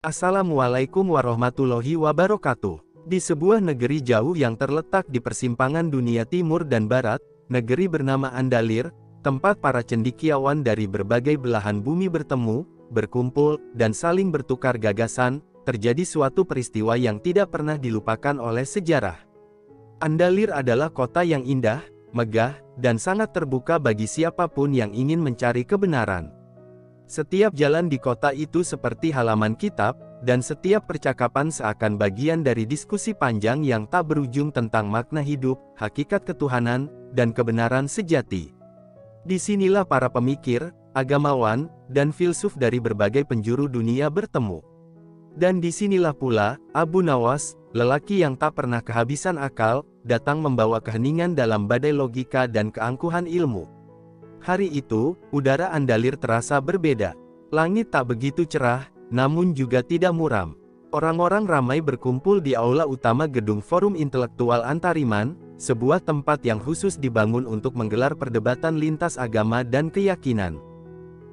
Assalamualaikum warahmatullahi wabarakatuh. Di sebuah negeri jauh yang terletak di persimpangan dunia timur dan barat, negeri bernama Andalir, tempat para cendekiawan dari berbagai belahan bumi bertemu, berkumpul, dan saling bertukar gagasan, terjadi suatu peristiwa yang tidak pernah dilupakan oleh sejarah. Andalir adalah kota yang indah, megah, dan sangat terbuka bagi siapapun yang ingin mencari kebenaran. Setiap jalan di kota itu seperti halaman kitab, dan setiap percakapan seakan bagian dari diskusi panjang yang tak berujung tentang makna hidup, hakikat ketuhanan, dan kebenaran sejati. Disinilah para pemikir, agamawan, dan filsuf dari berbagai penjuru dunia bertemu. Dan disinilah pula, Abu Nawas, lelaki yang tak pernah kehabisan akal, datang membawa keheningan dalam badai logika dan keangkuhan ilmu. Hari itu, udara Andalir terasa berbeda. Langit tak begitu cerah, namun juga tidak muram. Orang-orang ramai berkumpul di aula utama gedung Forum Intelektual Antariman, sebuah tempat yang khusus dibangun untuk menggelar perdebatan lintas agama dan keyakinan.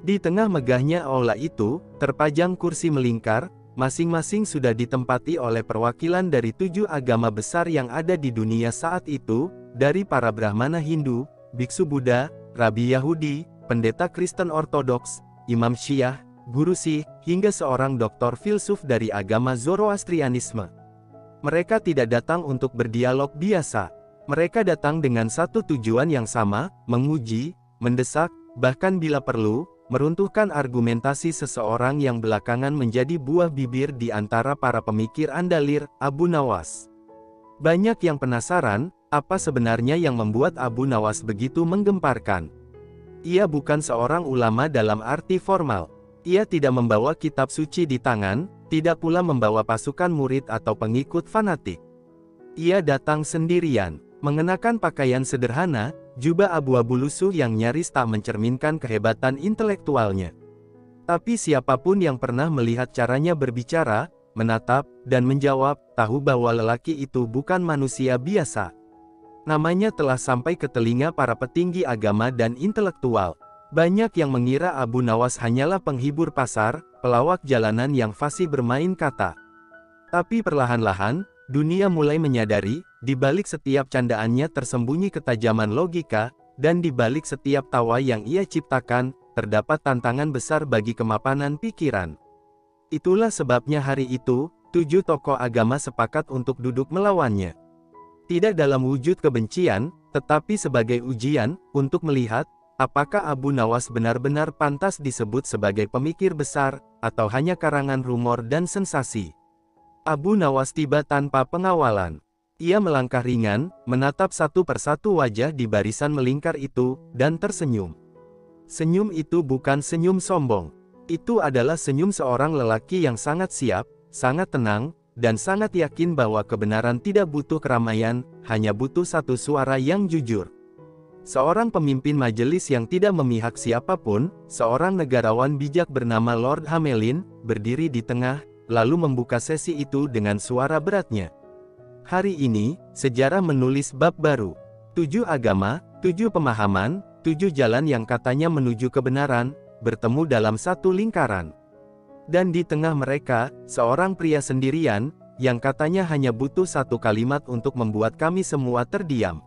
Di tengah megahnya aula itu, terpajang kursi melingkar, masing-masing sudah ditempati oleh perwakilan dari 7 agama besar yang ada di dunia saat itu, dari para Brahmana Hindu, biksu Buddha, Rabi Yahudi, pendeta Kristen Ortodoks, imam Syiah, guru Sikh, hingga seorang doktor filsuf dari agama Zoroastrianisme. Mereka tidak datang untuk berdialog biasa. Mereka datang dengan satu tujuan yang sama, menguji, mendesak, bahkan bila perlu, meruntuhkan argumentasi seseorang yang belakangan menjadi buah bibir di antara para pemikir Andalir, Abu Nawas. Banyak yang penasaran, apa sebenarnya yang membuat Abu Nawas begitu menggemparkan. Ia bukan seorang ulama dalam arti formal. Ia tidak membawa kitab suci di tangan, tidak pula membawa pasukan murid atau pengikut fanatik. Ia datang sendirian, mengenakan pakaian sederhana, jubah abu-abu lusuh yang nyaris tak mencerminkan kehebatan intelektualnya. Tapi siapapun yang pernah melihat caranya berbicara, menatap, dan menjawab, tahu bahwa lelaki itu bukan manusia biasa. Namanya telah sampai ke telinga para petinggi agama dan intelektual. Banyak yang mengira Abu Nawas hanyalah penghibur pasar, pelawak jalanan yang fasih bermain kata. Tapi perlahan-lahan, dunia mulai menyadari, di balik setiap candaannya tersembunyi ketajaman logika, dan di balik setiap tawa yang ia ciptakan, terdapat tantangan besar bagi kemapanan pikiran. Itulah sebabnya hari itu, 7 tokoh agama sepakat untuk duduk melawannya. Tidak dalam wujud kebencian, tetapi sebagai ujian, untuk melihat, apakah Abu Nawas benar-benar pantas disebut sebagai pemikir besar, atau hanya karangan rumor dan sensasi. Abu Nawas tiba tanpa pengawalan. Ia melangkah ringan, menatap satu persatu wajah di barisan melingkar itu, dan tersenyum. Senyum itu bukan senyum sombong. Itu adalah senyum seorang lelaki yang sangat siap, sangat tenang, dan sangat yakin bahwa kebenaran tidak butuh keramaian, hanya butuh satu suara yang jujur. Seorang pemimpin majelis yang tidak memihak siapapun, seorang negarawan bijak bernama Lord Hamelin, berdiri di tengah, lalu membuka sesi itu dengan suara beratnya. Hari ini, sejarah menulis bab baru. 7 agama, 7 pemahaman, 7 jalan yang katanya menuju kebenaran, bertemu dalam satu lingkaran. Dan di tengah mereka, seorang pria sendirian, yang katanya hanya butuh satu kalimat untuk membuat kami semua terdiam.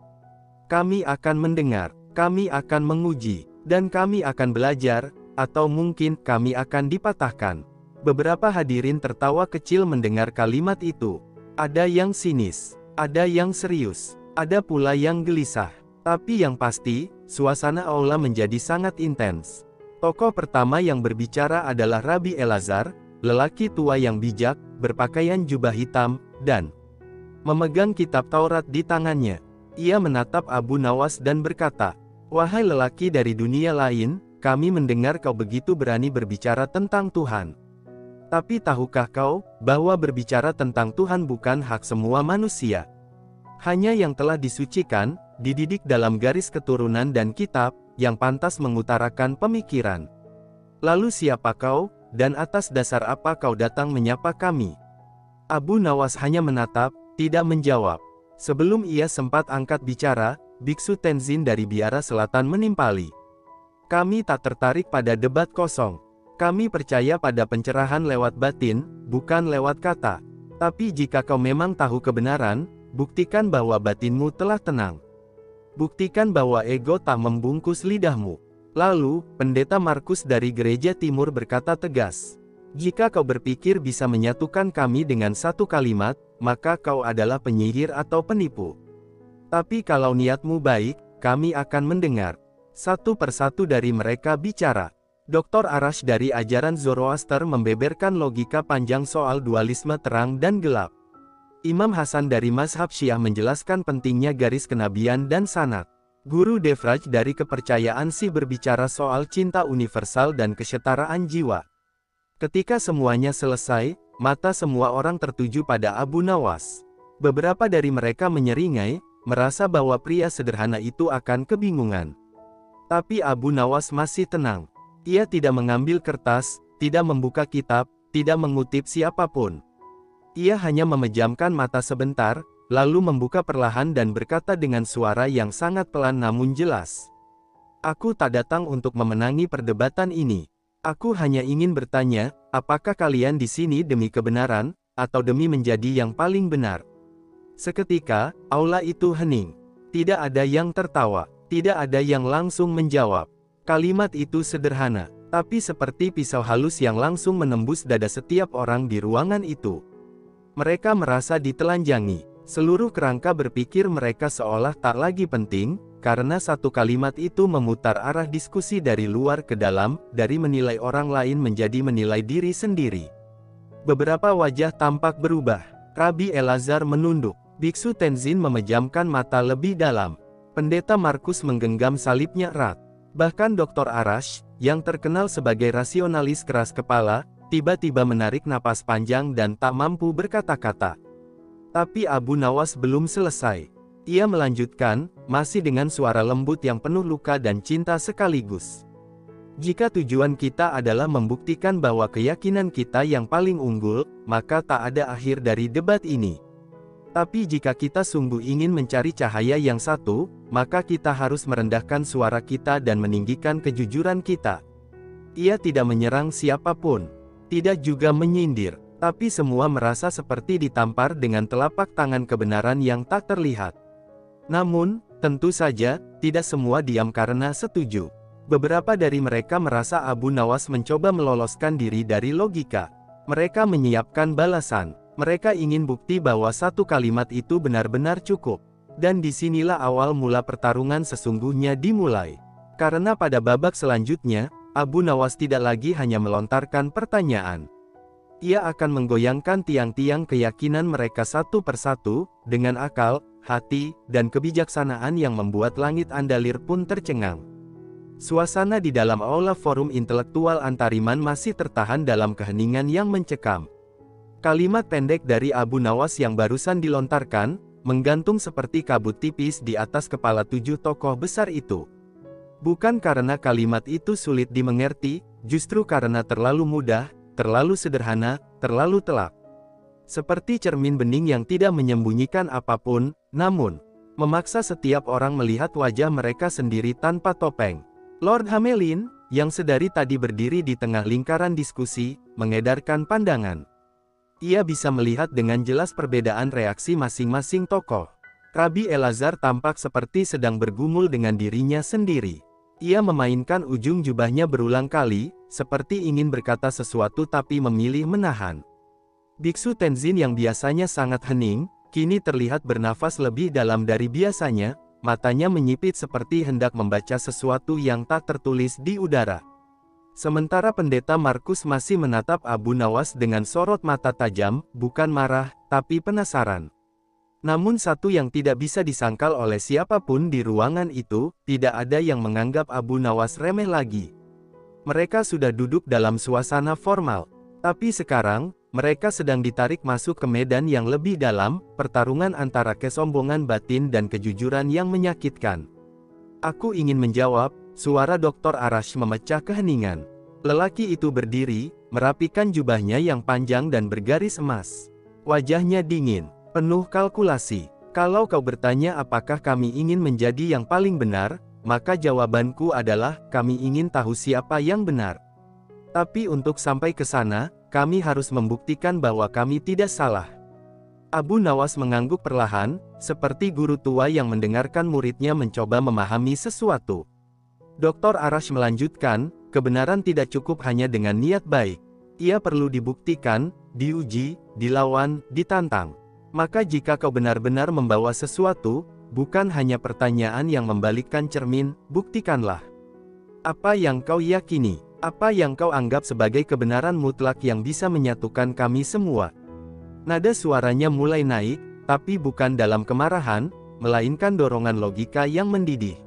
Kami akan mendengar, kami akan menguji, dan kami akan belajar, atau mungkin kami akan dipatahkan. Beberapa hadirin tertawa kecil mendengar kalimat itu. Ada yang sinis, ada yang serius, ada pula yang gelisah. Tapi yang pasti, suasana aula menjadi sangat intens. Tokoh pertama yang berbicara adalah Rabi Elazar, lelaki tua yang bijak, berpakaian jubah hitam, dan memegang kitab Taurat di tangannya. Ia menatap Abu Nawas dan berkata, "Wahai lelaki dari dunia lain, kami mendengar kau begitu berani berbicara tentang Tuhan. Tapi tahukah kau, bahwa berbicara tentang Tuhan bukan hak semua manusia? Hanya yang telah disucikan, dididik dalam garis keturunan dan kitab, yang pantas mengutarakan pemikiran. Lalu siapa kau, dan atas dasar apa kau datang menyapa kami?" Abu Nawas hanya menatap, tidak menjawab. Sebelum ia sempat angkat bicara, Biksu Tenzin dari Biara Selatan menimpali. "Kami tak tertarik pada debat kosong. Kami percaya pada pencerahan lewat batin, bukan lewat kata. Tapi jika kau memang tahu kebenaran, buktikan bahwa batinmu telah tenang. Buktikan bahwa ego tak membungkus lidahmu. Lalu, Pendeta Markus dari Gereja Timur berkata tegas, "Jika kau berpikir bisa menyatukan kami dengan satu kalimat, maka kau adalah penyihir atau penipu. Tapi kalau niatmu baik, kami akan mendengar." Satu persatu dari mereka bicara. Dr. Arash dari ajaran Zoroaster membeberkan logika panjang soal dualisme terang dan gelap. Imam Hasan dari mazhab Syiah menjelaskan pentingnya garis kenabian dan sanad. Guru Devraj dari kepercayaan Sikh berbicara soal cinta universal dan kesetaraan jiwa. Ketika semuanya selesai, mata semua orang tertuju pada Abu Nawas. Beberapa dari mereka menyeringai, merasa bahwa pria sederhana itu akan kebingungan. Tapi Abu Nawas masih tenang. Ia tidak mengambil kertas, tidak membuka kitab, tidak mengutip siapapun. Ia hanya memejamkan mata sebentar, lalu membuka perlahan dan berkata dengan suara yang sangat pelan namun jelas. "Aku tak datang untuk memenangi perdebatan ini. Aku hanya ingin bertanya, apakah kalian di sini demi kebenaran, atau demi menjadi yang paling benar?" Seketika, aula itu hening. Tidak ada yang tertawa, tidak ada yang langsung menjawab. Kalimat itu sederhana, tapi seperti pisau halus yang langsung menembus dada setiap orang di ruangan itu. Mereka merasa ditelanjangi. Seluruh kerangka berpikir mereka seolah tak lagi penting, karena satu kalimat itu memutar arah diskusi dari luar ke dalam, dari menilai orang lain menjadi menilai diri sendiri. Beberapa wajah tampak berubah. Rabi Elazar menunduk. Biksu Tenzin memejamkan mata lebih dalam. Pendeta Markus menggenggam salibnya erat. Bahkan Dr. Arash, yang terkenal sebagai rasionalis keras kepala, tiba-tiba menarik napas panjang dan tak mampu berkata-kata. Tapi Abu Nawas belum selesai. Ia melanjutkan, masih dengan suara lembut yang penuh luka dan cinta sekaligus. "Jika tujuan kita adalah membuktikan bahwa keyakinan kita yang paling unggul, maka tak ada akhir dari debat ini. Tapi jika kita sungguh ingin mencari cahaya yang satu, maka kita harus merendahkan suara kita dan meninggikan kejujuran kita." Ia tidak menyerang siapapun, tidak juga menyindir, tapi semua merasa seperti ditampar dengan telapak tangan kebenaran yang tak terlihat. Namun, tentu saja, tidak semua diam karena setuju. Beberapa dari mereka merasa Abu Nawas mencoba meloloskan diri dari logika. Mereka menyiapkan balasan. Mereka ingin bukti bahwa satu kalimat itu benar-benar cukup. Dan disinilah awal mula pertarungan sesungguhnya dimulai. Karena pada babak selanjutnya, Abu Nawas tidak lagi hanya melontarkan pertanyaan. Ia akan menggoyangkan tiang-tiang keyakinan mereka satu persatu, dengan akal, hati, dan kebijaksanaan yang membuat langit Andalir pun tercengang. Suasana di dalam aula forum intelektual Antariman masih tertahan dalam keheningan yang mencekam. Kalimat pendek dari Abu Nawas yang barusan dilontarkan, menggantung seperti kabut tipis di atas kepala 7 tokoh besar itu. Bukan karena kalimat itu sulit dimengerti, justru karena terlalu mudah, terlalu sederhana, terlalu telak. Seperti cermin bening yang tidak menyembunyikan apapun, namun, memaksa setiap orang melihat wajah mereka sendiri tanpa topeng. Lord Hamelin, yang sedari tadi berdiri di tengah lingkaran diskusi, mengedarkan pandangan. Ia bisa melihat dengan jelas perbedaan reaksi masing-masing tokoh. Rabi Elazar tampak seperti sedang bergumul dengan dirinya sendiri. Ia memainkan ujung jubahnya berulang kali, seperti ingin berkata sesuatu tapi memilih menahan. Biksu Tenzin yang biasanya sangat hening, kini terlihat bernafas lebih dalam dari biasanya, matanya menyipit seperti hendak membaca sesuatu yang tak tertulis di udara. Sementara Pendeta Markus masih menatap Abu Nawas dengan sorot mata tajam, bukan marah, tapi penasaran. Namun satu yang tidak bisa disangkal oleh siapapun di ruangan itu, tidak ada yang menganggap Abu Nawas remeh lagi. Mereka sudah duduk dalam suasana formal. Tapi sekarang, mereka sedang ditarik masuk ke medan yang lebih dalam, pertarungan antara kesombongan batin dan kejujuran yang menyakitkan. "Aku ingin menjawab," suara Dr. Arash memecah keheningan. Lelaki itu berdiri, merapikan jubahnya yang panjang dan bergaris emas. Wajahnya dingin, penuh kalkulasi. "Kalau kau bertanya apakah kami ingin menjadi yang paling benar, maka jawabanku adalah, kami ingin tahu siapa yang benar. Tapi untuk sampai ke sana, kami harus membuktikan bahwa kami tidak salah. Abu Nawas mengangguk perlahan, seperti guru tua yang mendengarkan muridnya mencoba memahami sesuatu. Dr. Arash melanjutkan, kebenaran tidak cukup hanya dengan niat baik. Ia perlu dibuktikan, diuji, dilawan, ditantang. Maka jika kau benar-benar membawa sesuatu, bukan hanya pertanyaan yang membalikkan cermin, buktikanlah. Apa yang kau yakini? Apa yang kau anggap sebagai kebenaran mutlak yang bisa menyatukan kami semua? Nada suaranya mulai naik, tapi bukan dalam kemarahan, melainkan dorongan logika yang mendidih.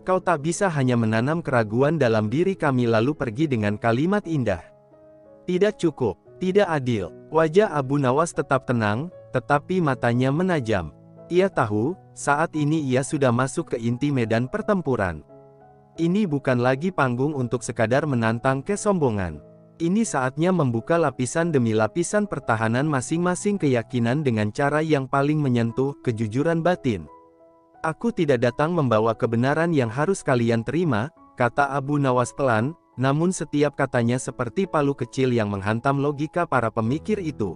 Kau tak bisa hanya menanam keraguan dalam diri kami lalu pergi dengan kalimat indah. Tidak cukup, tidak adil. Wajah Abu Nawas tetap tenang, tetapi matanya menajam. Ia tahu, saat ini ia sudah masuk ke inti medan pertempuran. Ini bukan lagi panggung untuk sekadar menantang kesombongan. Ini saatnya membuka lapisan demi lapisan pertahanan masing-masing keyakinan dengan cara yang paling menyentuh kejujuran batin. Aku tidak datang membawa kebenaran yang harus kalian terima, kata Abu Nawas pelan, namun setiap katanya seperti palu kecil yang menghantam logika para pemikir itu.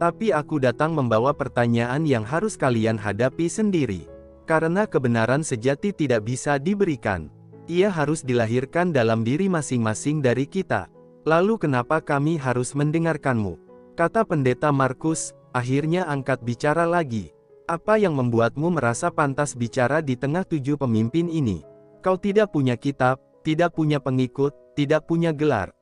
Tapi aku datang membawa pertanyaan yang harus kalian hadapi sendiri. Karena kebenaran sejati tidak bisa diberikan. Ia harus dilahirkan dalam diri masing-masing dari kita. Lalu kenapa kami harus mendengarkanmu? Kata Pendeta Markus, akhirnya angkat bicara lagi. Apa yang membuatmu merasa pantas bicara di tengah 7 pemimpin ini? Kau tidak punya kitab, tidak punya pengikut, tidak punya gelar.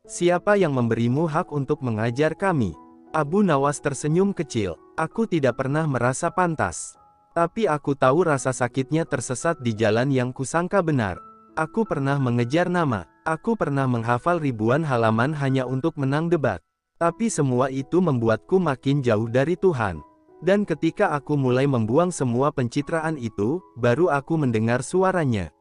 Siapa yang memberimu hak untuk mengajar kami? Abu Nawas tersenyum kecil. Aku tidak pernah merasa pantas. Tapi aku tahu rasa sakitnya tersesat di jalan yang kusangka benar. Aku pernah mengejar nama. Aku pernah menghafal ribuan halaman hanya untuk menang debat. Tapi semua itu membuatku makin jauh dari Tuhan. Dan ketika aku mulai membuang semua pencitraan itu, baru aku mendengar suaranya.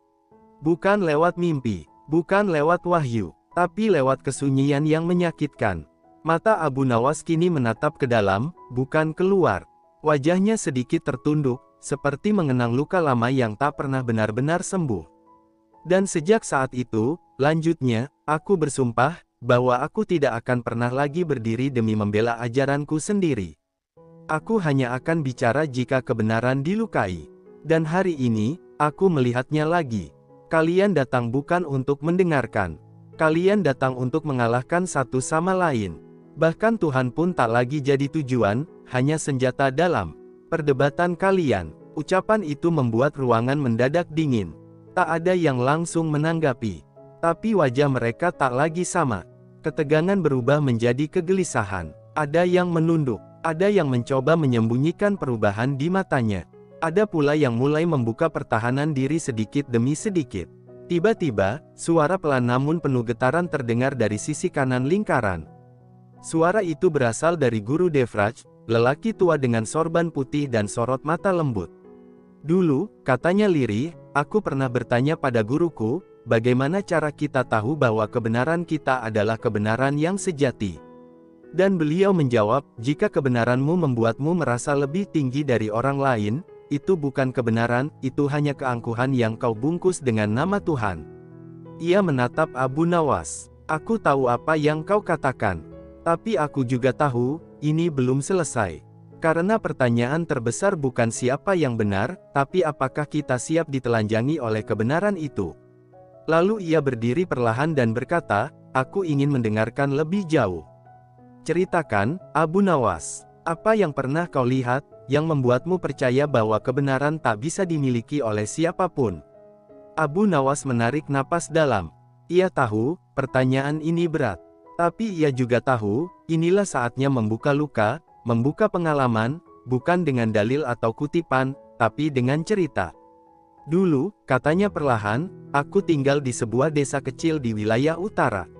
Bukan lewat mimpi, bukan lewat wahyu, tapi lewat kesunyian yang menyakitkan. Mata Abu Nawas kini menatap ke dalam, bukan keluar. Wajahnya sedikit tertunduk, seperti mengenang luka lama yang tak pernah benar-benar sembuh. Dan sejak saat itu, lanjutnya, aku bersumpah, bahwa aku tidak akan pernah lagi berdiri demi membela ajaranku sendiri. Aku hanya akan bicara jika kebenaran dilukai. Dan hari ini, aku melihatnya lagi. Kalian datang bukan untuk mendengarkan. Kalian datang untuk mengalahkan satu sama lain. Bahkan Tuhan pun tak lagi jadi tujuan, hanya senjata dalam perdebatan kalian. Ucapan itu membuat ruangan mendadak dingin. Tak ada yang langsung menanggapi. Tapi wajah mereka tak lagi sama. Ketegangan berubah menjadi kegelisahan. Ada yang menunduk. Ada yang mencoba menyembunyikan perubahan di matanya. Ada pula yang mulai membuka pertahanan diri sedikit demi sedikit. Tiba-tiba, suara pelan namun penuh getaran terdengar dari sisi kanan lingkaran. Suara itu berasal dari Guru Devraj, lelaki tua dengan sorban putih dan sorot mata lembut. Dulu, katanya lirih, aku pernah bertanya pada guruku, bagaimana cara kita tahu bahwa kebenaran kita adalah kebenaran yang sejati. Dan beliau menjawab, jika kebenaranmu membuatmu merasa lebih tinggi dari orang lain, itu bukan kebenaran, itu hanya keangkuhan yang kau bungkus dengan nama Tuhan. Ia menatap Abu Nawas. Aku tahu apa yang kau katakan. Tapi aku juga tahu, ini belum selesai. Karena pertanyaan terbesar bukan siapa yang benar, tapi apakah kita siap ditelanjangi oleh kebenaran itu. Lalu ia berdiri perlahan dan berkata, aku ingin mendengarkan lebih jauh. Ceritakan, Abu Nawas, apa yang pernah kau lihat, yang membuatmu percaya bahwa kebenaran tak bisa dimiliki oleh siapapun. Abu Nawas menarik napas dalam. Ia tahu, pertanyaan ini berat. Tapi ia juga tahu, inilah saatnya membuka luka, membuka pengalaman, bukan dengan dalil atau kutipan, tapi dengan cerita. Dulu, katanya perlahan, aku tinggal di sebuah desa kecil di wilayah utara.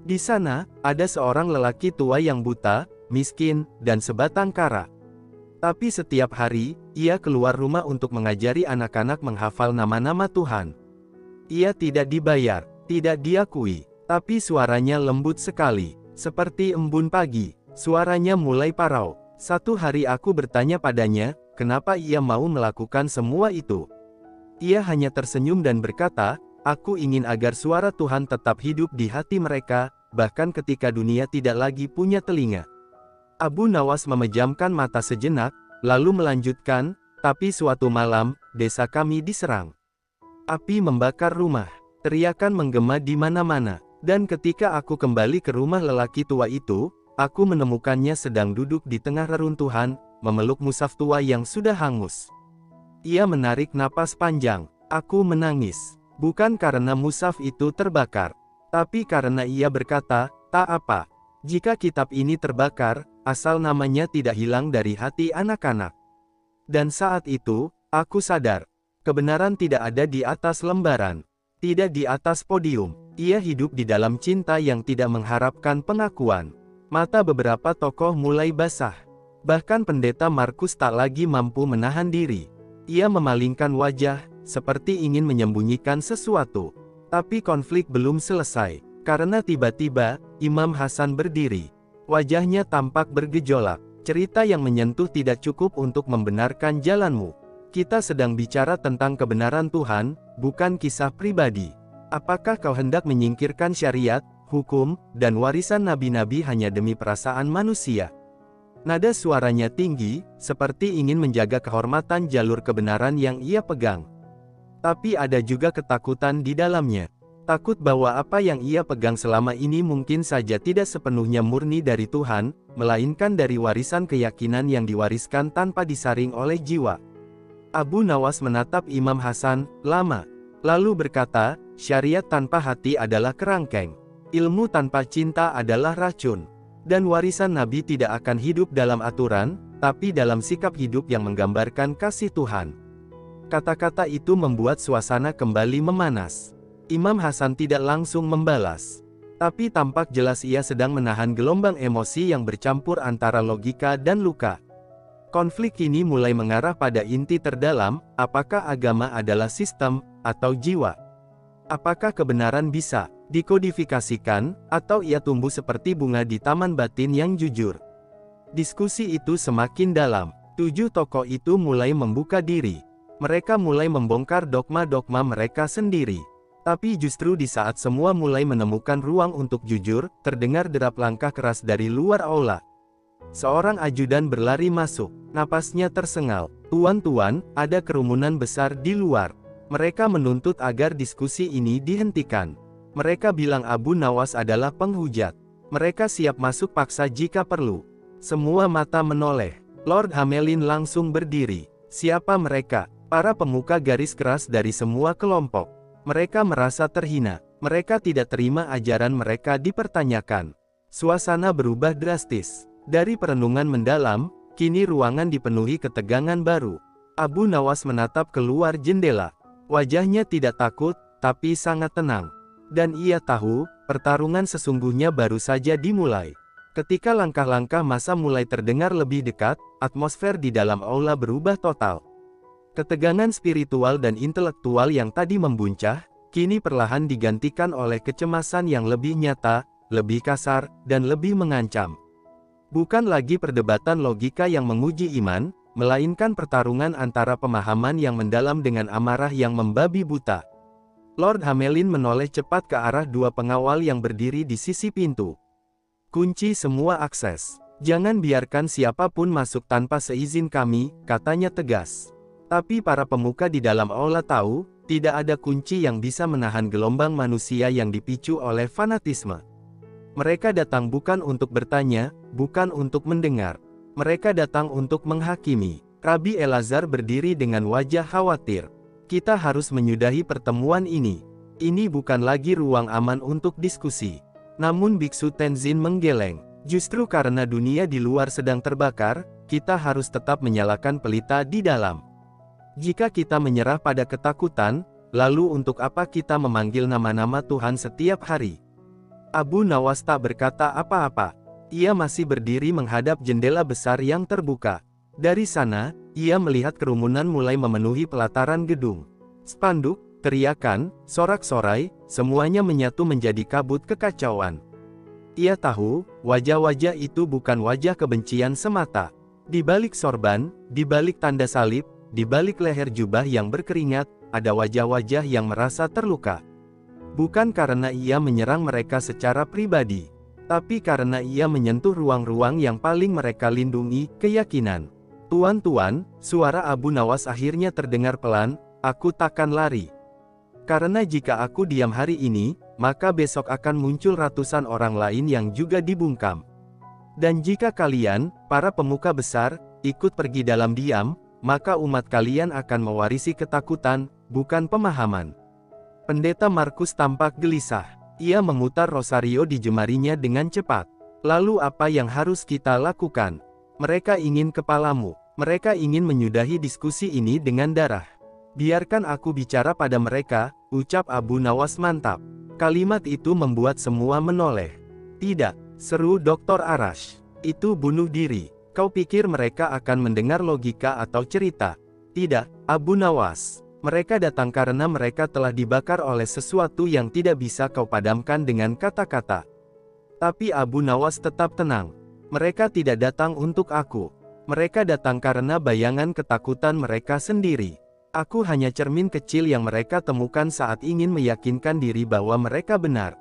Di sana, ada seorang lelaki tua yang buta, miskin, dan sebatang kara. Tapi setiap hari, ia keluar rumah untuk mengajari anak-anak menghafal nama-nama Tuhan. Ia tidak dibayar, tidak diakui, tapi suaranya lembut sekali, seperti embun pagi. Suaranya mulai parau. Satu hari aku bertanya padanya, kenapa ia mau melakukan semua itu. Ia hanya tersenyum dan berkata, Aku ingin agar suara Tuhan tetap hidup di hati mereka, bahkan ketika dunia tidak lagi punya telinga. Abu Nawas memejamkan mata sejenak, lalu melanjutkan, tapi suatu malam, desa kami diserang. Api membakar rumah. Teriakan menggema di mana-mana. Dan ketika aku kembali ke rumah lelaki tua itu, aku menemukannya sedang duduk di tengah reruntuhan, memeluk musaf tua yang sudah hangus. Ia menarik napas panjang. Aku menangis. Bukan karena musaf itu terbakar, tapi karena ia berkata, tak apa. Jika kitab ini terbakar, asal namanya tidak hilang dari hati anak-anak. Dan saat itu, aku sadar. Kebenaran tidak ada di atas lembaran. Tidak di atas podium. Ia hidup di dalam cinta yang tidak mengharapkan pengakuan. Mata beberapa tokoh mulai basah. Bahkan pendeta Markus tak lagi mampu menahan diri. Ia memalingkan wajah, seperti ingin menyembunyikan sesuatu. Tapi konflik belum selesai. Karena tiba-tiba, Imam Hasan berdiri. Wajahnya tampak bergejolak. Cerita yang menyentuh tidak cukup untuk membenarkan jalanmu. Kita sedang bicara tentang kebenaran Tuhan, bukan kisah pribadi. Apakah kau hendak menyingkirkan syariat, hukum, dan warisan nabi-nabi hanya demi perasaan manusia? Nada suaranya tinggi, seperti ingin menjaga kehormatan jalur kebenaran yang ia pegang. Tapi ada juga ketakutan di dalamnya. Takut bahwa apa yang ia pegang selama ini mungkin saja tidak sepenuhnya murni dari Tuhan, melainkan dari warisan keyakinan yang diwariskan tanpa disaring oleh jiwa. Abu Nawas menatap Imam Hasan lama, lalu berkata, syariat tanpa hati adalah kerangkeng. Ilmu tanpa cinta adalah racun. Dan warisan Nabi tidak akan hidup dalam aturan, tapi dalam sikap hidup yang menggambarkan kasih Tuhan. Kata-kata itu membuat suasana kembali memanas. Imam Hasan tidak langsung membalas. Tapi tampak jelas ia sedang menahan gelombang emosi yang bercampur antara logika dan luka. Konflik ini mulai mengarah pada inti terdalam, apakah agama adalah sistem, atau jiwa? Apakah kebenaran bisa dikodifikasikan, atau ia tumbuh seperti bunga di taman batin yang jujur? Diskusi itu semakin dalam. 7 tokoh itu mulai membuka diri. Mereka mulai membongkar dogma-dogma mereka sendiri. Tapi justru di saat semua mulai menemukan ruang untuk jujur, terdengar derap langkah keras dari luar aula. Seorang ajudan berlari masuk. Napasnya tersengal. Tuan-tuan, ada kerumunan besar di luar. Mereka menuntut agar diskusi ini dihentikan. Mereka bilang Abu Nawas adalah penghujat. Mereka siap masuk paksa jika perlu. Semua mata menoleh. Lord Hamelin langsung berdiri. Siapa mereka? Para pemuka garis keras dari semua kelompok. Mereka merasa terhina. Mereka tidak terima ajaran mereka dipertanyakan. Suasana berubah drastis. Dari perenungan mendalam, kini ruangan dipenuhi ketegangan baru. Abu Nawas menatap keluar jendela. Wajahnya tidak takut, tapi sangat tenang. Dan ia tahu, pertarungan sesungguhnya baru saja dimulai. Ketika langkah-langkah massa mulai terdengar lebih dekat, atmosfer di dalam aula berubah total. Ketegangan spiritual dan intelektual yang tadi membuncah, kini perlahan digantikan oleh kecemasan yang lebih nyata, lebih kasar, dan lebih mengancam. Bukan lagi perdebatan logika yang menguji iman, melainkan pertarungan antara pemahaman yang mendalam dengan amarah yang membabi buta. Lord Hamelin menoleh cepat ke arah 2 pengawal yang berdiri di sisi pintu. Kunci semua akses. Jangan biarkan siapapun masuk tanpa seizin kami, katanya tegas. Tapi para pemuka di dalam aula tahu, tidak ada kunci yang bisa menahan gelombang manusia yang dipicu oleh fanatisme. Mereka datang bukan untuk bertanya, bukan untuk mendengar. Mereka datang untuk menghakimi. Rabi Elazar berdiri dengan wajah khawatir. Kita harus menyudahi pertemuan ini. Ini bukan lagi ruang aman untuk diskusi. Namun Biksu Tenzin menggeleng. Justru karena dunia di luar sedang terbakar, kita harus tetap menyalakan pelita di dalam. Jika kita menyerah pada ketakutan, lalu untuk apa kita memanggil nama-nama Tuhan setiap hari? Abu Nawas tak berkata apa-apa. Ia masih berdiri menghadap jendela besar yang terbuka. Dari sana, ia melihat kerumunan mulai memenuhi pelataran gedung. Spanduk, teriakan, sorak-sorai, semuanya menyatu menjadi kabut kekacauan. Ia tahu, wajah-wajah itu bukan wajah kebencian semata. Di balik sorban, di balik tanda salib, di balik leher jubah yang berkeringat, ada wajah-wajah yang merasa terluka. Bukan karena ia menyerang mereka secara pribadi, tapi karena ia menyentuh ruang-ruang yang paling mereka lindungi, keyakinan. Tuan-tuan, suara Abu Nawas akhirnya terdengar pelan, aku takkan lari. Karena jika aku diam hari ini, maka besok akan muncul ratusan orang lain yang juga dibungkam. Dan jika kalian, para pemuka besar, ikut pergi dalam diam, maka umat kalian akan mewarisi ketakutan, bukan pemahaman. Pendeta Markus tampak gelisah. Ia memutar rosario di jemarinya dengan cepat. Lalu apa yang harus kita lakukan? Mereka ingin kepalamu. Mereka ingin menyudahi diskusi ini dengan darah. Biarkan aku bicara pada mereka, ucap Abu Nawas mantap. Kalimat itu membuat semua menoleh. Tidak, seru Dr. Arash. Itu bunuh diri. Kau pikir mereka akan mendengar logika atau cerita? Tidak, Abu Nawas. Mereka datang karena mereka telah dibakar oleh sesuatu yang tidak bisa kau padamkan dengan kata-kata. Tapi Abu Nawas tetap tenang. Mereka tidak datang untuk aku. Mereka datang karena bayangan ketakutan mereka sendiri. Aku hanya cermin kecil yang mereka temukan saat ingin meyakinkan diri bahwa mereka benar.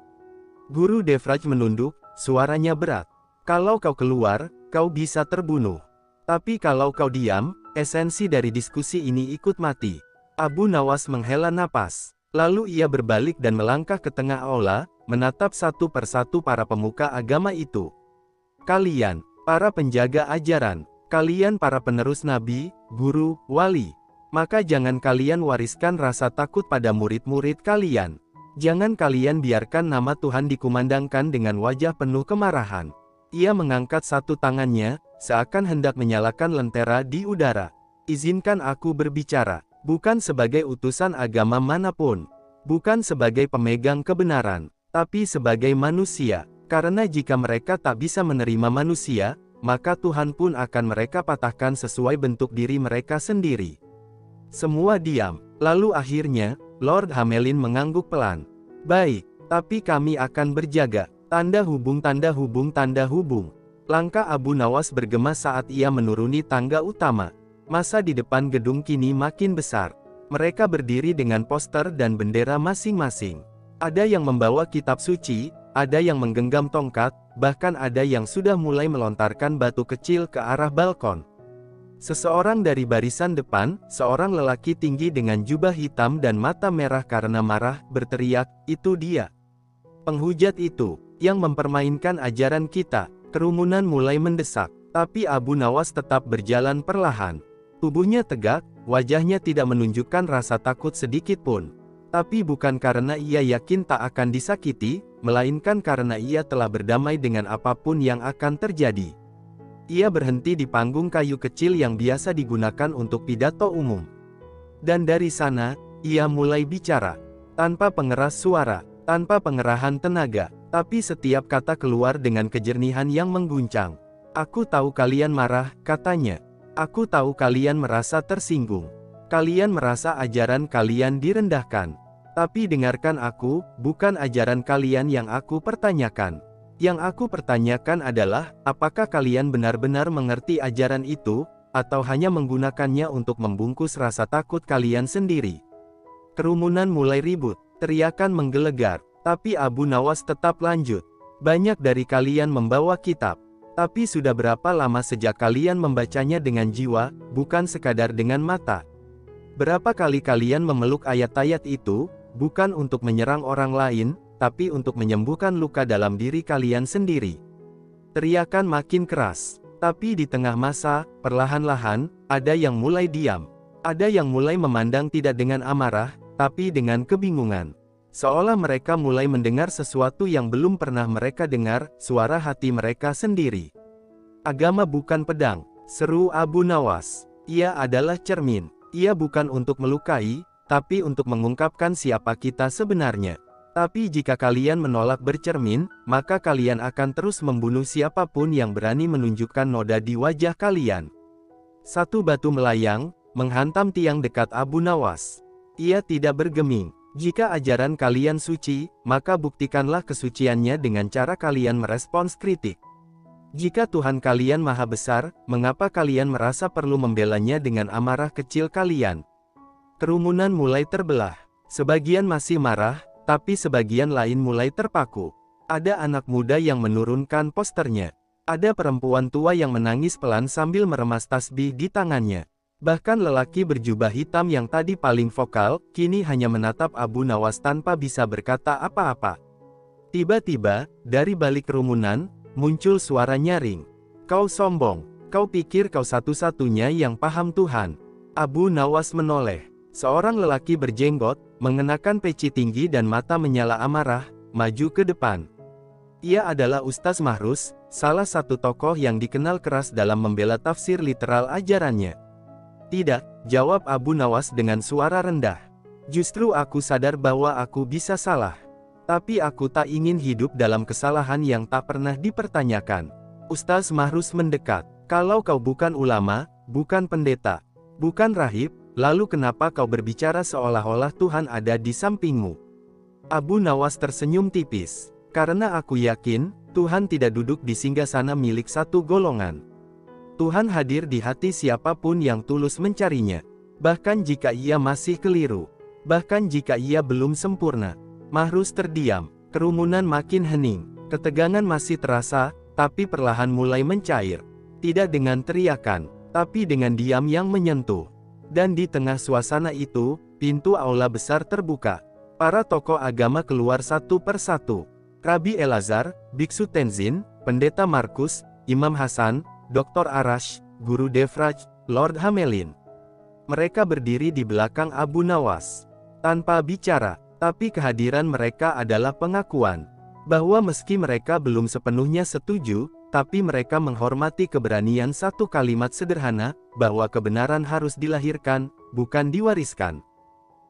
Guru Devraj menunduk, suaranya berat. Kalau kau keluar, kau bisa terbunuh. Tapi kalau kau diam, esensi dari diskusi ini ikut mati. Abu Nawas menghela napas. Lalu ia berbalik dan melangkah ke tengah aula, menatap satu persatu para pemuka agama itu. Kalian, para penjaga ajaran, kalian para penerus nabi, guru, wali. Maka jangan kalian wariskan rasa takut pada murid-murid kalian. Jangan kalian biarkan nama Tuhan dikumandangkan dengan wajah penuh kemarahan. Ia mengangkat satu tangannya, seakan hendak menyalakan lentera di udara. Izinkan aku berbicara. Bukan sebagai utusan agama manapun, bukan sebagai pemegang kebenaran, tapi sebagai manusia, karena jika mereka tak bisa menerima manusia, maka Tuhan pun akan mereka patahkan sesuai bentuk diri mereka sendiri. Semua diam, lalu akhirnya, Lord Hamelin mengangguk pelan. Baik, tapi kami akan berjaga, tanda hubung tanda hubung tanda hubung. Langkah Abu Nawas bergema saat ia menuruni tangga utama. Masa di depan gedung kini makin besar. Mereka berdiri dengan poster dan bendera masing-masing. Ada yang membawa kitab suci, ada yang menggenggam tongkat, bahkan ada yang sudah mulai melontarkan batu kecil ke arah balkon. Seseorang dari barisan depan, seorang lelaki tinggi dengan jubah hitam dan mata merah karena marah, berteriak, "Itu dia! Penghujat itu, yang mempermainkan ajaran kita." Kerumunan mulai mendesak, tapi Abu Nawas tetap berjalan perlahan. Tubuhnya tegak, wajahnya tidak menunjukkan rasa takut sedikit pun. Tapi bukan karena ia yakin tak akan disakiti, melainkan karena ia telah berdamai dengan apapun yang akan terjadi. Ia berhenti di panggung kayu kecil yang biasa digunakan untuk pidato umum. Dan dari sana, ia mulai bicara. Tanpa pengeras suara, tanpa pengerahan tenaga, tapi setiap kata keluar dengan kejernihan yang mengguncang. Aku tahu kalian marah, katanya. Aku tahu kalian merasa tersinggung. Kalian merasa ajaran kalian direndahkan. Tapi dengarkan aku, bukan ajaran kalian yang aku pertanyakan. Yang aku pertanyakan adalah, apakah kalian benar-benar mengerti ajaran itu, atau hanya menggunakannya untuk membungkus rasa takut kalian sendiri? Kerumunan mulai ribut, teriakan menggelegar, tapi Abu Nawas tetap lanjut. Banyak dari kalian membawa kitab. Tapi sudah berapa lama sejak kalian membacanya dengan jiwa, bukan sekadar dengan mata? Berapa kali kalian memeluk ayat-ayat itu, bukan untuk menyerang orang lain, tapi untuk menyembuhkan luka dalam diri kalian sendiri? Teriakan makin keras, tapi di tengah masa, perlahan-lahan, ada yang mulai diam. Ada yang mulai memandang tidak dengan amarah, tapi dengan kebingungan. Seolah mereka mulai mendengar sesuatu yang belum pernah mereka dengar, suara hati mereka sendiri. Agama bukan pedang, seru Abu Nawas. Ia adalah cermin. Ia bukan untuk melukai, tapi untuk mengungkapkan siapa kita sebenarnya. Tapi jika kalian menolak bercermin, maka kalian akan terus membunuh siapapun yang berani menunjukkan noda di wajah kalian. Satu batu melayang, menghantam tiang dekat Abu Nawas. Ia tidak bergeming. Jika ajaran kalian suci, maka buktikanlah kesuciannya dengan cara kalian merespons kritik. Jika Tuhan kalian maha besar, mengapa kalian merasa perlu membelanya dengan amarah kecil kalian? Kerumunan mulai terbelah. Sebagian masih marah, tapi sebagian lain mulai terpaku. Ada anak muda yang menurunkan posternya. Ada perempuan tua yang menangis pelan sambil meremas tasbih di tangannya. Bahkan lelaki berjubah hitam yang tadi paling vokal, kini hanya menatap Abu Nawas tanpa bisa berkata apa-apa. Tiba-tiba, dari balik kerumunan, muncul suara nyaring. "Kau sombong, kau pikir kau satu-satunya yang paham Tuhan." Abu Nawas menoleh. Seorang lelaki berjenggot, mengenakan peci tinggi dan mata menyala amarah, maju ke depan. Ia adalah Ustaz Mahrus, salah satu tokoh yang dikenal keras dalam membela tafsir literal ajarannya. "Tidak," jawab Abu Nawas dengan suara rendah. "Justru aku sadar bahwa aku bisa salah. Tapi aku tak ingin hidup dalam kesalahan yang tak pernah dipertanyakan." Ustaz Mahrus mendekat. "Kalau kau bukan ulama, bukan pendeta, bukan rahib, lalu kenapa kau berbicara seolah-olah Tuhan ada di sampingmu?" Abu Nawas tersenyum tipis. "Karena aku yakin, Tuhan tidak duduk di singgasana milik satu golongan. Tuhan hadir di hati siapapun yang tulus mencarinya. Bahkan jika ia masih keliru. Bahkan jika ia belum sempurna." Mahrus terdiam. Kerumunan makin hening. Ketegangan masih terasa, tapi perlahan mulai mencair. Tidak dengan teriakan, tapi dengan diam yang menyentuh. Dan di tengah suasana itu, pintu aula besar terbuka. Para tokoh agama keluar satu persatu. Rabi Elazar, Biksu Tenzin, Pendeta Markus, Imam Hasan, Dr. Arash, Guru Devraj, Lord Hamelin. Mereka berdiri di belakang Abu Nawas. Tanpa bicara, tapi kehadiran mereka adalah pengakuan bahwa meski mereka belum sepenuhnya setuju, tapi mereka menghormati keberanian satu kalimat sederhana, bahwa kebenaran harus dilahirkan, bukan diwariskan.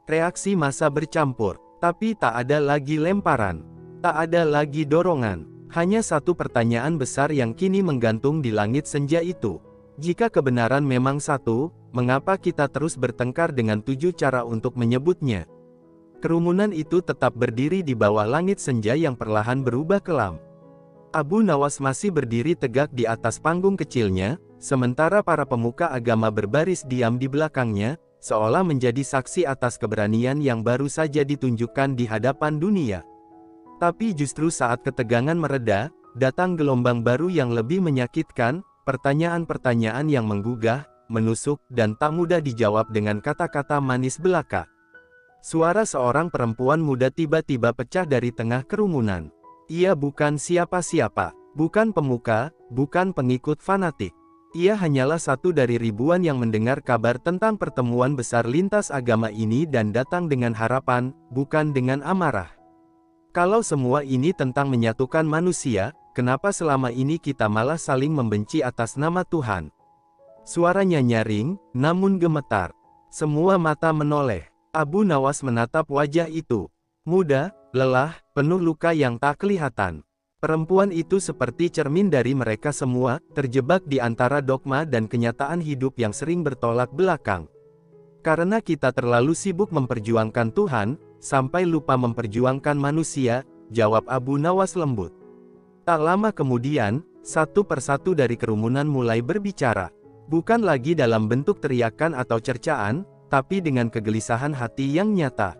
Reaksi massa bercampur, tapi tak ada lagi lemparan. Tak ada lagi dorongan, hanya satu pertanyaan besar yang kini menggantung di langit senja itu. Jika kebenaran memang satu, mengapa kita terus bertengkar dengan 7 cara untuk menyebutnya? Kerumunan itu tetap berdiri di bawah langit senja yang perlahan berubah kelam. Abu Nawas masih berdiri tegak di atas panggung kecilnya, sementara para pemuka agama berbaris diam di belakangnya, seolah menjadi saksi atas keberanian yang baru saja ditunjukkan di hadapan dunia. Tapi justru saat ketegangan mereda, datang gelombang baru yang lebih menyakitkan, pertanyaan-pertanyaan yang menggugah, menusuk, dan tak mudah dijawab dengan kata-kata manis belaka. Suara seorang perempuan muda tiba-tiba pecah dari tengah kerumunan. Ia bukan siapa-siapa, bukan pemuka, bukan pengikut fanatik. Ia hanyalah satu dari ribuan yang mendengar kabar tentang pertemuan besar lintas agama ini dan datang dengan harapan, bukan dengan amarah. "Kalau semua ini tentang menyatukan manusia, kenapa selama ini kita malah saling membenci atas nama Tuhan?" Suaranya nyaring, namun gemetar. Semua mata menoleh. Abu Nawas menatap wajah itu. Muda, lelah, penuh luka yang tak kelihatan. Perempuan itu seperti cermin dari mereka semua, terjebak di antara dogma dan kenyataan hidup yang sering bertolak belakang. "Karena kita terlalu sibuk memperjuangkan Tuhan, sampai lupa memperjuangkan manusia," jawab Abu Nawas lembut. Tak lama kemudian, satu persatu dari kerumunan mulai berbicara. Bukan lagi dalam bentuk teriakan atau cercaan, tapi dengan kegelisahan hati yang nyata.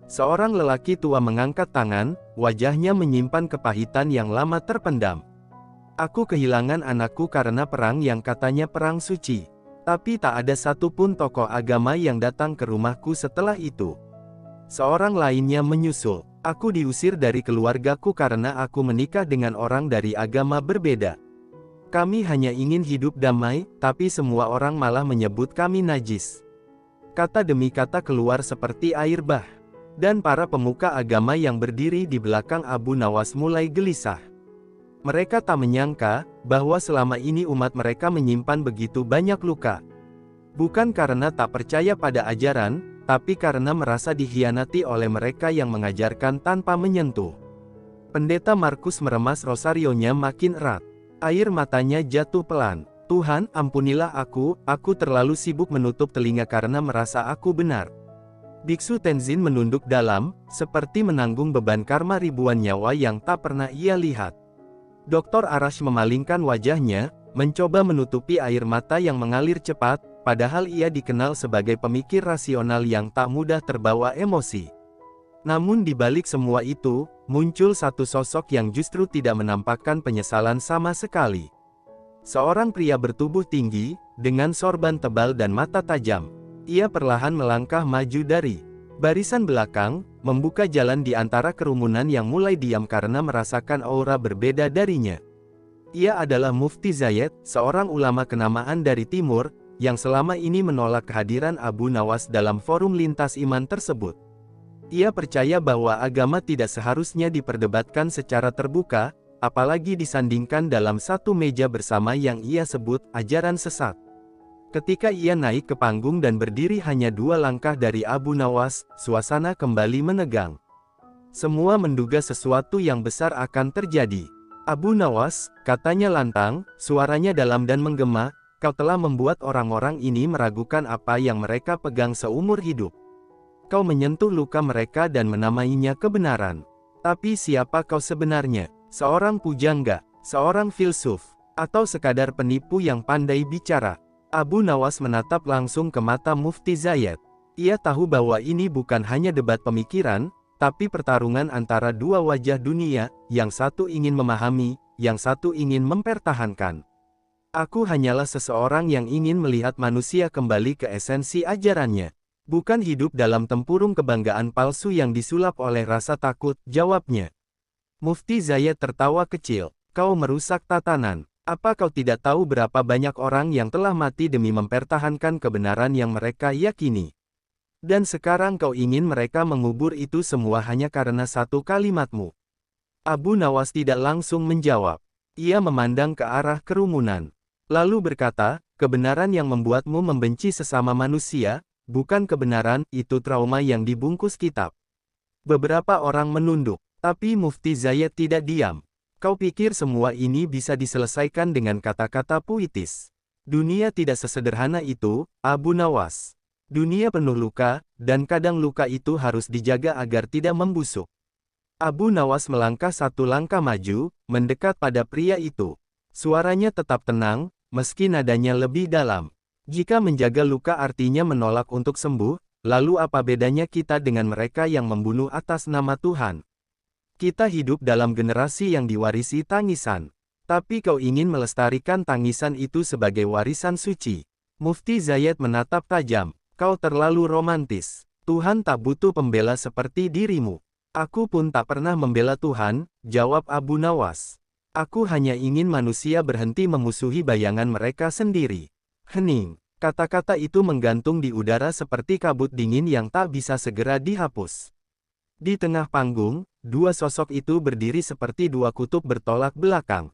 Seorang lelaki tua mengangkat tangan, wajahnya menyimpan kepahitan yang lama terpendam. "Aku kehilangan anakku karena perang yang katanya perang suci. Tapi tak ada satupun tokoh agama yang datang ke rumahku setelah itu." Seorang lainnya menyusul. "Aku diusir dari keluargaku karena aku menikah dengan orang dari agama berbeda. Kami hanya ingin hidup damai, tapi semua orang malah menyebut kami najis." Kata demi kata keluar seperti air bah. Dan para pemuka agama yang berdiri di belakang Abu Nawas mulai gelisah. Mereka tak menyangka, bahwa selama ini umat mereka menyimpan begitu banyak luka. Bukan karena tak percaya pada ajaran, tapi karena merasa dikhianati oleh mereka yang mengajarkan tanpa menyentuh. Pendeta Markus meremas rosarionya makin erat. Air matanya jatuh pelan. "Tuhan, ampunilah aku terlalu sibuk menutup telinga karena merasa aku benar." Biksu Tenzin menunduk dalam, seperti menanggung beban karma ribuan nyawa yang tak pernah ia lihat. Dr. Arash memalingkan wajahnya, mencoba menutupi air mata yang mengalir cepat, padahal ia dikenal sebagai pemikir rasional yang tak mudah terbawa emosi. Namun di balik semua itu, muncul satu sosok yang justru tidak menampakkan penyesalan sama sekali. Seorang pria bertubuh tinggi, dengan sorban tebal dan mata tajam. Ia perlahan melangkah maju dari barisan belakang, membuka jalan di antara kerumunan yang mulai diam karena merasakan aura berbeda darinya. Ia adalah Mufti Zayed, seorang ulama kenamaan dari Timur, yang selama ini menolak kehadiran Abu Nawas dalam forum lintas iman tersebut. Ia percaya bahwa agama tidak seharusnya diperdebatkan secara terbuka, apalagi disandingkan dalam satu meja bersama yang ia sebut ajaran sesat. Ketika ia naik ke panggung dan berdiri hanya 2 langkah dari Abu Nawas, suasana kembali menegang. Semua menduga sesuatu yang besar akan terjadi. Abu Nawas, katanya lantang, suaranya dalam dan menggema, kau telah membuat orang-orang ini meragukan apa yang mereka pegang seumur hidup. Kau menyentuh luka mereka dan menamainya kebenaran. Tapi siapa kau sebenarnya? Seorang pujangga, seorang filsuf, atau sekadar penipu yang pandai bicara? Abu Nawas menatap langsung ke mata Mufti Zayed. Ia tahu bahwa ini bukan hanya debat pemikiran, tapi pertarungan antara 2 wajah dunia, yang satu ingin memahami, yang satu ingin mempertahankan. Aku hanyalah seseorang yang ingin melihat manusia kembali ke esensi ajarannya. Bukan hidup dalam tempurung kebanggaan palsu yang disulap oleh rasa takut, jawabnya. Mufti Zayed tertawa kecil. Kau merusak tatanan. Apa kau tidak tahu berapa banyak orang yang telah mati demi mempertahankan kebenaran yang mereka yakini? Dan sekarang kau ingin mereka mengubur itu semua hanya karena satu kalimatmu. Abu Nawas tidak langsung menjawab. Ia memandang ke arah kerumunan. Lalu berkata, kebenaran yang membuatmu membenci sesama manusia, bukan kebenaran, itu trauma yang dibungkus kitab. Beberapa orang menunduk, tapi Mufti Zayed tidak diam. Kau pikir semua ini bisa diselesaikan dengan kata-kata puitis? Dunia tidak sesederhana itu, Abu Nawas. Dunia penuh luka, dan kadang luka itu harus dijaga agar tidak membusuk. Abu Nawas melangkah 1 langkah maju, mendekat pada pria itu. Suaranya tetap tenang, meski nadanya lebih dalam. Jika menjaga luka artinya menolak untuk sembuh, lalu apa bedanya kita dengan mereka yang membunuh atas nama Tuhan? Kita hidup dalam generasi yang diwarisi tangisan. Tapi kau ingin melestarikan tangisan itu sebagai warisan suci. Mufti Zayed menatap tajam. Kau terlalu romantis. Tuhan tak butuh pembela seperti dirimu. Aku pun tak pernah membela Tuhan, jawab Abu Nawas. Aku hanya ingin manusia berhenti memusuhi bayangan mereka sendiri. Hening. Kata-kata itu menggantung di udara seperti kabut dingin yang tak bisa segera dihapus. Di tengah panggung, 2 sosok itu berdiri seperti 2 kutub bertolak belakang.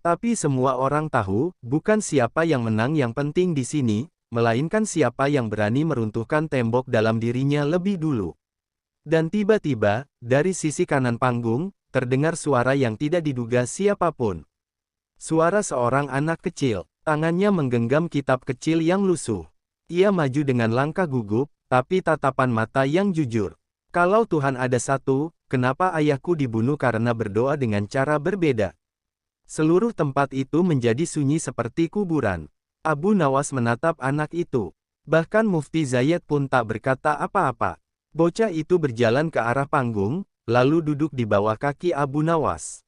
Tapi semua orang tahu, bukan siapa yang menang yang penting di sini, melainkan siapa yang berani meruntuhkan tembok dalam dirinya lebih dulu. Dan tiba-tiba, dari sisi kanan panggung, terdengar suara yang tidak diduga siapapun. Suara seorang anak kecil, tangannya menggenggam kitab kecil yang lusuh. Ia maju dengan langkah gugup, tapi tatapan mata yang jujur. Kalau Tuhan ada satu, kenapa ayahku dibunuh karena berdoa dengan cara berbeda? Seluruh tempat itu menjadi sunyi seperti kuburan. Abu Nawas menatap anak itu. Bahkan Mufti Zayed pun tak berkata apa-apa. Bocah itu berjalan ke arah panggung, lalu duduk di bawah kaki Abu Nawas.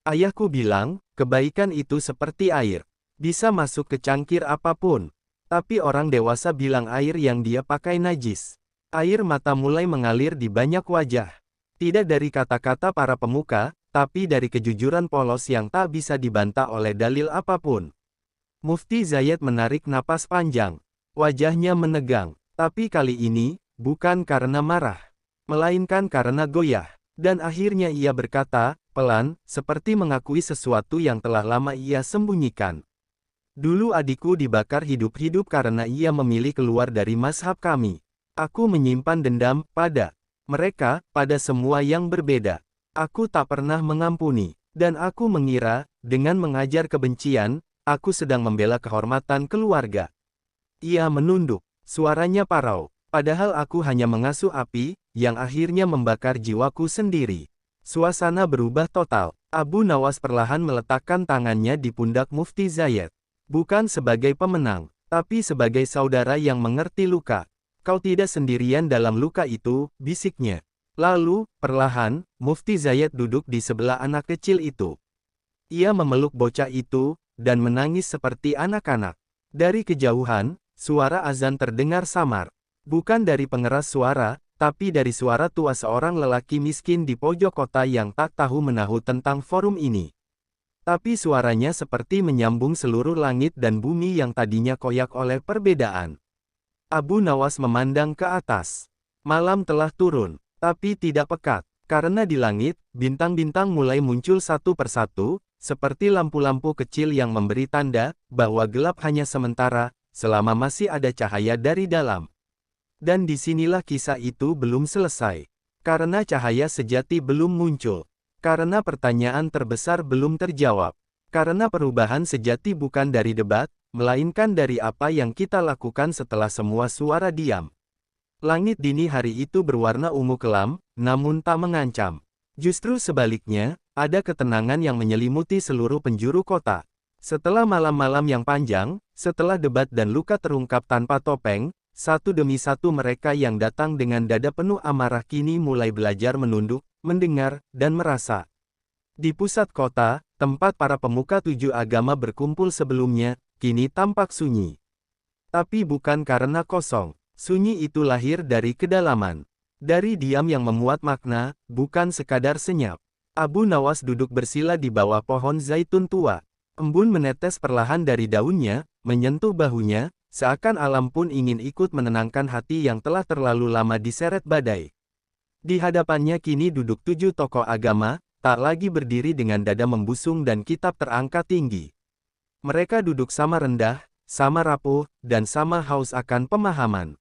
Ayahku bilang, kebaikan itu seperti air. Bisa masuk ke cangkir apapun. Tapi orang dewasa bilang air yang dia pakai najis. Air mata mulai mengalir di banyak wajah. Tidak dari kata-kata para pemuka, tapi dari kejujuran polos yang tak bisa dibantah oleh dalil apapun. Mufti Zayed menarik napas panjang. Wajahnya menegang. Tapi kali ini, bukan karena marah. Melainkan karena goyah. Dan akhirnya ia berkata, pelan, seperti mengakui sesuatu yang telah lama ia sembunyikan. Dulu adikku dibakar hidup-hidup karena ia memilih keluar dari mazhab kami. Aku menyimpan dendam pada mereka, pada semua yang berbeda. Aku tak pernah mengampuni, dan aku mengira, dengan mengajar kebencian, aku sedang membela kehormatan keluarga. Ia menunduk, suaranya parau, padahal aku hanya mengasuh api, yang akhirnya membakar jiwaku sendiri. Suasana berubah total. Abu Nawas perlahan meletakkan tangannya di pundak Mufti Zayed. Bukan sebagai pemenang, tapi sebagai saudara yang mengerti luka. Kau tidak sendirian dalam luka itu, bisiknya. Lalu, perlahan, Mufti Zayed duduk di sebelah anak kecil itu. Ia memeluk bocah itu, dan menangis seperti anak-anak. Dari kejauhan, suara azan terdengar samar. Bukan dari pengeras suara, tapi dari suara tua seorang lelaki miskin di pojok kota yang tak tahu menahu tentang forum ini. Tapi suaranya seperti menyambung seluruh langit dan bumi yang tadinya koyak oleh perbedaan. Abu Nawas memandang ke atas. Malam telah turun, tapi tidak pekat. Karena di langit, bintang-bintang mulai muncul satu persatu, seperti lampu-lampu kecil yang memberi tanda bahwa gelap hanya sementara, selama masih ada cahaya dari dalam. Dan disinilah kisah itu belum selesai. Karena cahaya sejati belum muncul. Karena pertanyaan terbesar belum terjawab. Karena perubahan sejati bukan dari debat, melainkan dari apa yang kita lakukan setelah semua suara diam. Langit dini hari itu berwarna ungu kelam, namun tak mengancam. Justru sebaliknya, ada ketenangan yang menyelimuti seluruh penjuru kota. Setelah malam-malam yang panjang, setelah debat dan luka terungkap tanpa topeng, satu demi satu mereka yang datang dengan dada penuh amarah kini mulai belajar menunduk, mendengar, dan merasa. Di pusat kota, tempat para pemuka tujuh agama berkumpul sebelumnya, kini tampak sunyi. Tapi bukan karena kosong. Sunyi itu lahir dari kedalaman. Dari diam yang memuat makna, bukan sekadar senyap. Abu Nawas duduk bersila di bawah pohon zaitun tua. Embun menetes perlahan dari daunnya, menyentuh bahunya, seakan alam pun ingin ikut menenangkan hati yang telah terlalu lama diseret badai. Di hadapannya kini duduk tujuh tokoh agama, tak lagi berdiri dengan dada membusung dan kitab terangkat tinggi. Mereka duduk sama rendah, sama rapuh, dan sama haus akan pemahaman.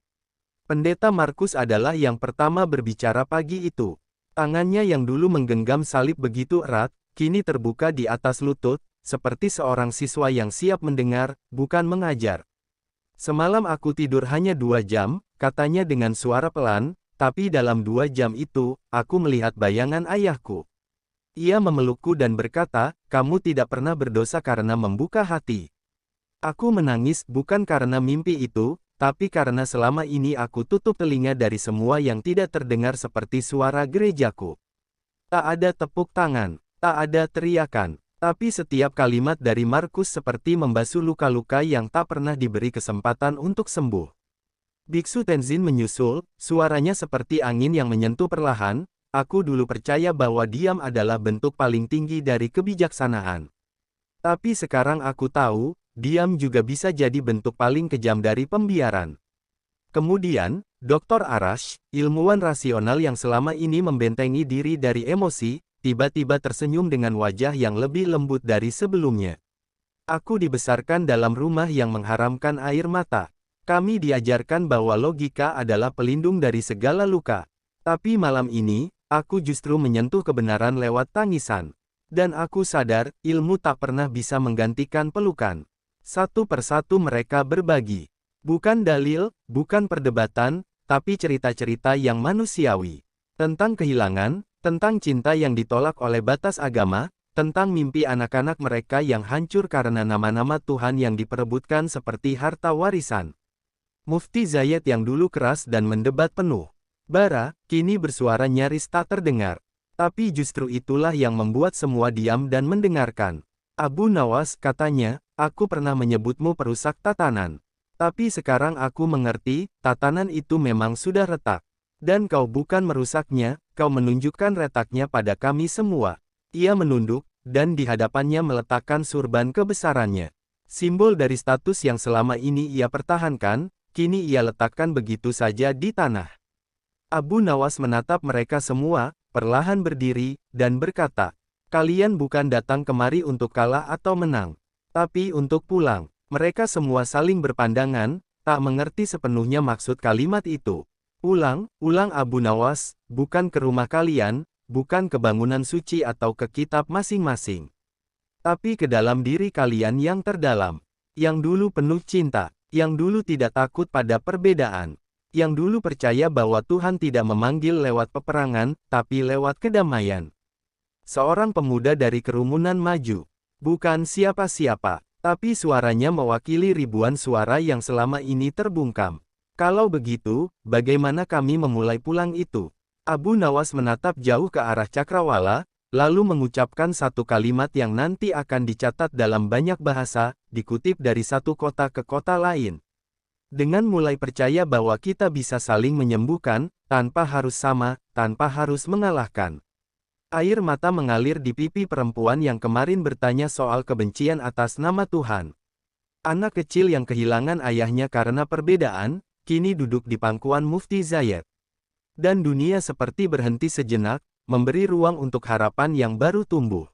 Pendeta Markus adalah yang pertama berbicara pagi itu. Tangannya yang dulu menggenggam salib begitu erat, kini terbuka di atas lutut, seperti seorang siswa yang siap mendengar, bukan mengajar. Semalam aku tidur hanya 2 jam, katanya dengan suara pelan, tapi dalam 2 jam itu, aku melihat bayangan ayahku. Ia memelukku dan berkata, kamu tidak pernah berdosa karena membuka hati. Aku menangis bukan karena mimpi itu, tapi karena selama ini aku tutup telinga dari semua yang tidak terdengar seperti suara gerejaku. Tak ada tepuk tangan, tak ada teriakan, tapi setiap kalimat dari Markus seperti membasuh luka-luka yang tak pernah diberi kesempatan untuk sembuh. Biksu Tenzin menyusul, suaranya seperti angin yang menyentuh perlahan. Aku dulu percaya bahwa diam adalah bentuk paling tinggi dari kebijaksanaan. Tapi sekarang aku tahu, diam juga bisa jadi bentuk paling kejam dari pembiaran. Kemudian, Dr. Arash, ilmuwan rasional yang selama ini membentengi diri dari emosi, tiba-tiba tersenyum dengan wajah yang lebih lembut dari sebelumnya. Aku dibesarkan dalam rumah yang mengharamkan air mata. Kami diajarkan bahwa logika adalah pelindung dari segala luka. Tapi malam ini, aku justru menyentuh kebenaran lewat tangisan. Dan aku sadar, ilmu tak pernah bisa menggantikan pelukan. Satu persatu mereka berbagi. Bukan dalil, bukan perdebatan, tapi cerita-cerita yang manusiawi. Tentang kehilangan, tentang cinta yang ditolak oleh batas agama, tentang mimpi anak-anak mereka yang hancur karena nama-nama Tuhan yang diperebutkan seperti harta warisan. Mufti Zayed yang dulu keras dan mendebat penuh bara, kini bersuara nyaris tak terdengar. Tapi justru itulah yang membuat semua diam dan mendengarkan. Abu Nawas, katanya, aku pernah menyebutmu perusak tatanan. Tapi sekarang aku mengerti, tatanan itu memang sudah retak. Dan kau bukan merusaknya, kau menunjukkan retaknya pada kami semua. Ia menunduk, dan di hadapannya meletakkan surban kebesarannya. Simbol dari status yang selama ini ia pertahankan, kini ia letakkan begitu saja di tanah. Abu Nawas menatap mereka semua, perlahan berdiri, dan berkata, kalian bukan datang kemari untuk kalah atau menang, tapi untuk pulang. Mereka semua saling berpandangan, tak mengerti sepenuhnya maksud kalimat itu. Ulang Abu Nawas, bukan ke rumah kalian, bukan ke bangunan suci atau ke kitab masing-masing. Tapi ke dalam diri kalian yang terdalam, yang dulu penuh cinta, yang dulu tidak takut pada perbedaan. Yang dulu percaya bahwa Tuhan tidak memanggil lewat peperangan, tapi lewat kedamaian. Seorang pemuda dari kerumunan maju. Bukan siapa-siapa, tapi suaranya mewakili ribuan suara yang selama ini terbungkam. Kalau begitu, bagaimana kami memulai pulang itu? Abu Nawas menatap jauh ke arah cakrawala, lalu mengucapkan satu kalimat yang nanti akan dicatat dalam banyak bahasa, dikutip dari satu kota ke kota lain. Dengan mulai percaya bahwa kita bisa saling menyembuhkan, tanpa harus sama, tanpa harus mengalahkan. Air mata mengalir di pipi perempuan yang kemarin bertanya soal kebencian atas nama Tuhan. Anak kecil yang kehilangan ayahnya karena perbedaan, kini duduk di pangkuan Mufti Zayed. Dan dunia seperti berhenti sejenak, memberi ruang untuk harapan yang baru tumbuh.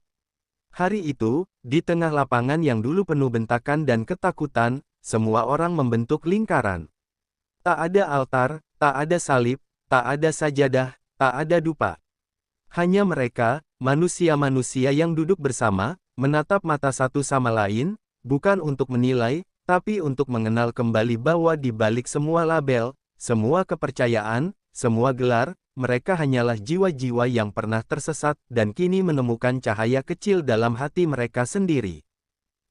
Hari itu, di tengah lapangan yang dulu penuh bentakan dan ketakutan, semua orang membentuk lingkaran. Tak ada altar, tak ada salib, tak ada sajadah, tak ada dupa. Hanya mereka, manusia-manusia yang duduk bersama, menatap mata satu sama lain, bukan untuk menilai, tapi untuk mengenal kembali bahwa di balik semua label, semua kepercayaan, semua gelar, mereka hanyalah jiwa-jiwa yang pernah tersesat dan kini menemukan cahaya kecil dalam hati mereka sendiri.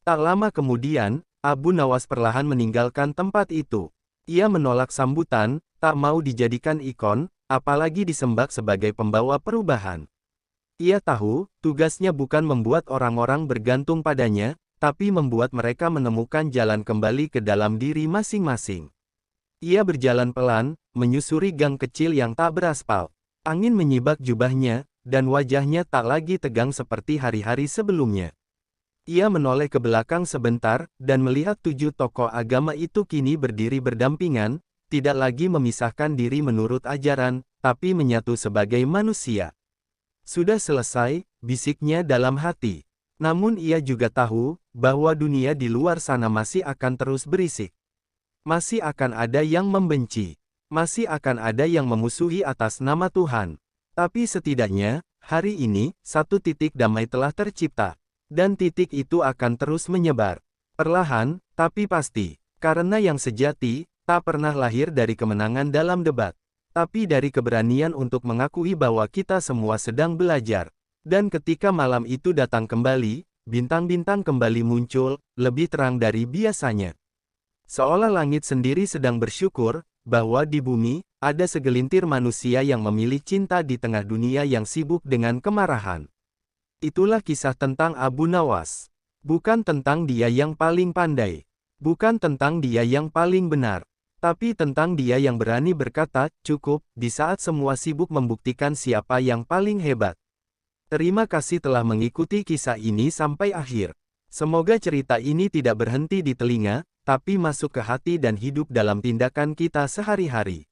Tak lama kemudian, Abu Nawas perlahan meninggalkan tempat itu. Ia menolak sambutan, tak mau dijadikan ikon, apalagi disembah sebagai pembawa perubahan. Ia tahu, tugasnya bukan membuat orang-orang bergantung padanya, tapi membuat mereka menemukan jalan kembali ke dalam diri masing-masing. Ia berjalan pelan, menyusuri gang kecil yang tak beraspal. Angin menyibak jubahnya, dan wajahnya tak lagi tegang seperti hari-hari sebelumnya. Ia menoleh ke belakang sebentar, dan melihat 7 tokoh agama itu kini berdiri berdampingan, tidak lagi memisahkan diri menurut ajaran, tapi menyatu sebagai manusia. Sudah selesai, bisiknya dalam hati. Namun ia juga tahu, bahwa dunia di luar sana masih akan terus berisik. Masih akan ada yang membenci. Masih akan ada yang memusuhi atas nama Tuhan. Tapi setidaknya, hari ini, satu titik damai telah tercipta. Dan titik itu akan terus menyebar. Perlahan, tapi pasti. Karena yang sejati, tak pernah lahir dari kemenangan dalam debat. Tapi dari keberanian untuk mengakui bahwa kita semua sedang belajar. Dan ketika malam itu datang kembali, bintang-bintang kembali muncul, lebih terang dari biasanya. Seolah langit sendiri sedang bersyukur, bahwa di bumi, ada segelintir manusia yang memilih cinta di tengah dunia yang sibuk dengan kemarahan. Itulah kisah tentang Abu Nawas. Bukan tentang dia yang paling pandai. Bukan tentang dia yang paling benar. Tapi tentang dia yang berani berkata, cukup, di saat semua sibuk membuktikan siapa yang paling hebat. Terima kasih telah mengikuti kisah ini sampai akhir. Semoga cerita ini tidak berhenti di telinga, tapi masuk ke hati dan hidup dalam tindakan kita sehari-hari.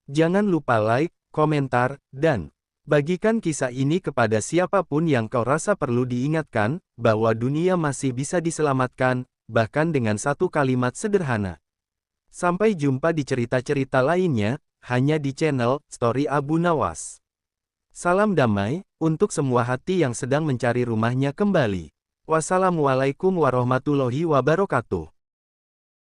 Jangan lupa like, komentar, dan bagikan kisah ini kepada siapapun yang kau rasa perlu diingatkan, bahwa dunia masih bisa diselamatkan, bahkan dengan satu kalimat sederhana. Sampai jumpa di cerita-cerita lainnya, hanya di channel Story Abu Nawas. Salam damai, untuk semua hati yang sedang mencari rumahnya kembali. Wassalamualaikum warahmatullahi wabarakatuh.